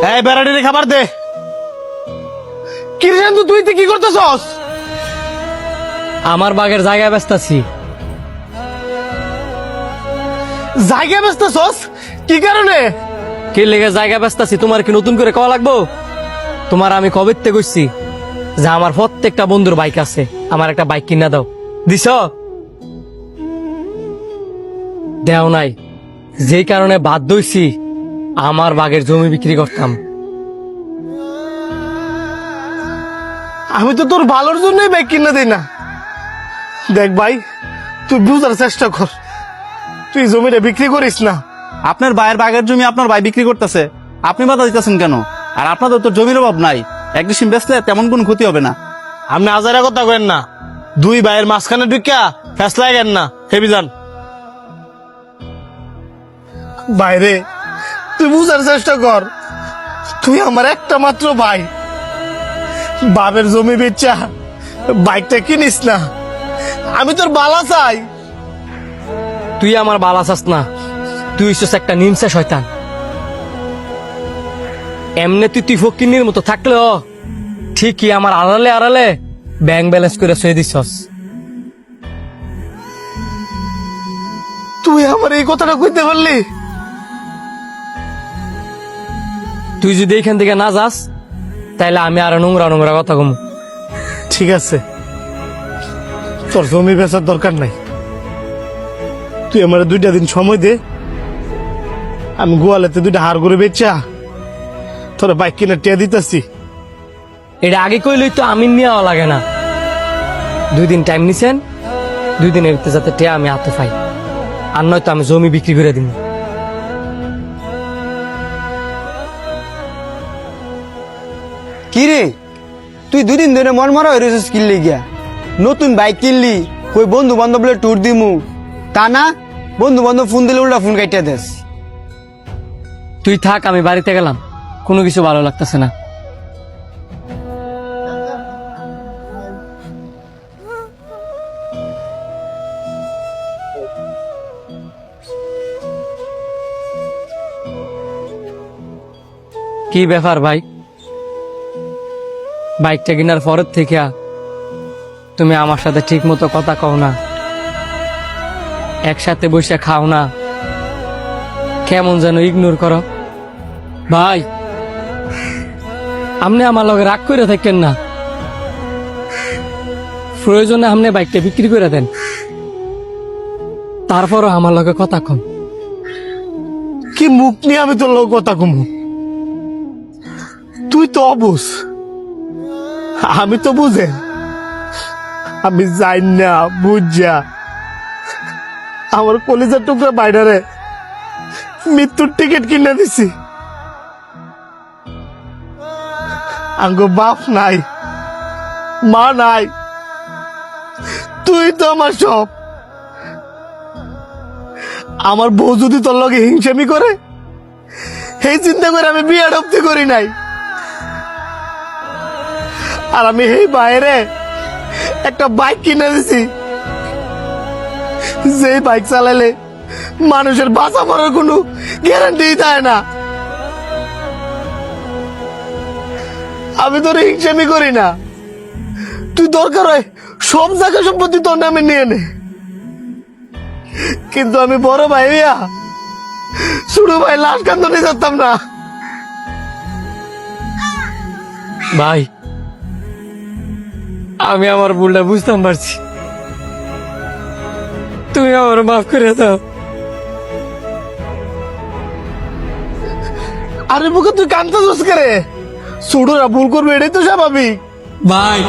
এই বেড়াটির খাবার দে। কি রে তুই কি করতেছস? আমার বাগের জায়গায় ব্যস্ত আছি। জায়গা বেচতেছস? কি কারণে? কি লেগে জায়গা ব্যস্ত আছি তোমার কি নতুন করে কওয়া লাগবো? তোমার আমি কবেতে কইছি যে আমার প্রত্যেকটা বন্ধুর বাইক আছে, আমার একটা বাইক কিনা দাও। দিছ? দেও নাই, যেই কারণে বাধ্য হইছি আমার বাগের জমি বিক্রি করতাম। আমি তো তোর ভালোর জন্যই বাইক কিনে দিই না। দেখ ভাই, তুই বুঝার চেষ্টা কর, তুই জমিটা বিক্রি করিস না। আপনার ভাইয়ের বাগের জমি আপনার ভাই বিক্রি করতেছে, আপনি বাধা দিতেছেন কেন? আর আপনাদের তো জমির অভাব নাই, এক ডিসিম বেচলে তেমন কোনো ক্ষতি হবে না। আপনি আজারা কথা কেন না, দুই ভাইয়ের মাঝখানে ঢুকিয়া ফেসলা গেন না, হেবি যান। বাইরে তুই বুঝার চেষ্টা কর, তুই আমার একটা মাত্র ভাই। বাপের জমি বেচা বাইকটা কিনিস না, আমি তোর বালা চাই। তুই আমার বালা চাস না, তুই হইছিস একটা নিমসা শয়তান। এমনি তুই ফকিন্নির মতো থাকলেও ঠিকই আমার আড়ালে আড়ালে ব্যাংক ব্যালেন্স করে শুয়ে দিছস। তুই আমার এই কথাটা কইতে পারলি? তুই যদি এখান থেকে না যাস তাইলে আমি আরো নোংরা নোংরা কথা কম। ঠিক আছে, তোর জমি বেচার দরকার নাই, তুই আমার 2টা দিন সময় দে, আমি গোয়ালেতে 2টা হাড় করে বেচা তোর বাইক কিনে টিয়া দিতেছি। এটা আগে কইলই তো আমি নেওয়া লাগে না। 2 দিন টাইম নিছেন, 2 দিনের ভিতরে যাতে টিয়া আমি হাতে পাই, আর নয়তো আমি জমি বিক্রি করে দিব। কি রে, তুই 2 দিন ধরে মন মরা হয়ে রয়েছিস কিনলি গিয়া? নতুন বাইক কিনলি, কই বন্ধু বান্ধব ট্যুর দিমু, তা না বন্ধু বান্ধব ফোন দিলে উল্টা ফোন কাইটা দেস। তুই থাক, আমি বাড়িতে গেলাম, কোনো কিছু ভালো লাগতেছে না। কি ব্যাপার ভাই, বাইকটা কেনার পরের থেকে তুমি আমার সাথে ঠিক মতো কথা কও না, একসাথে বসে খাও না, কেমন যেন ইগনোর করো। ভাই, আপনি আমার লগে রাগ করে থাকেন না, প্রয়োজনে আপনি বাইকটা বিক্রি করে দেন, তারপরও আমার লগে কথা কম। কি মুখ নিয়ে আমি তোর লোক কথা কমু? তুই তো অবুঝ, আমি তো বুঝে, আমি যাই না বুঝা আমার কলিজার টুকরা বাইরে মৃত্যুর টিকিট কিনে দিছি। আঙ্গো বাপ নাই, মা নাই, তুই তো আমার সব। আমার বউ যদি তোর লগে হিংসামি করে, এই চিন্তা করে আমি বিয়ে ঢপতে করি নাই। আর আমি এই বাইরে একটা বাইক কিনে দিছি, যে বাইক চালালে মানুষের বাঁচা মরার কোনো গ্যারান্টি দেয় না। আমি তোর হিংসামি করি না, তুই দরকার হয় সব জায়গা সম্পত্তি তোর নামে নিয়ে নে, কিন্তু আমি বড় ভাই ভাইয়া ছোট ভাই লাশ কান্দনে যেতাম না। ভাই, আমি আমার ভুলটা বুঝতাম পারছি, তুমি আমার মাফ করে দাও। আরে বুকে তুই কান্দতে করে, ছোটরা ভুল করবে, এটাই তো স্বাভাবিক। ভাই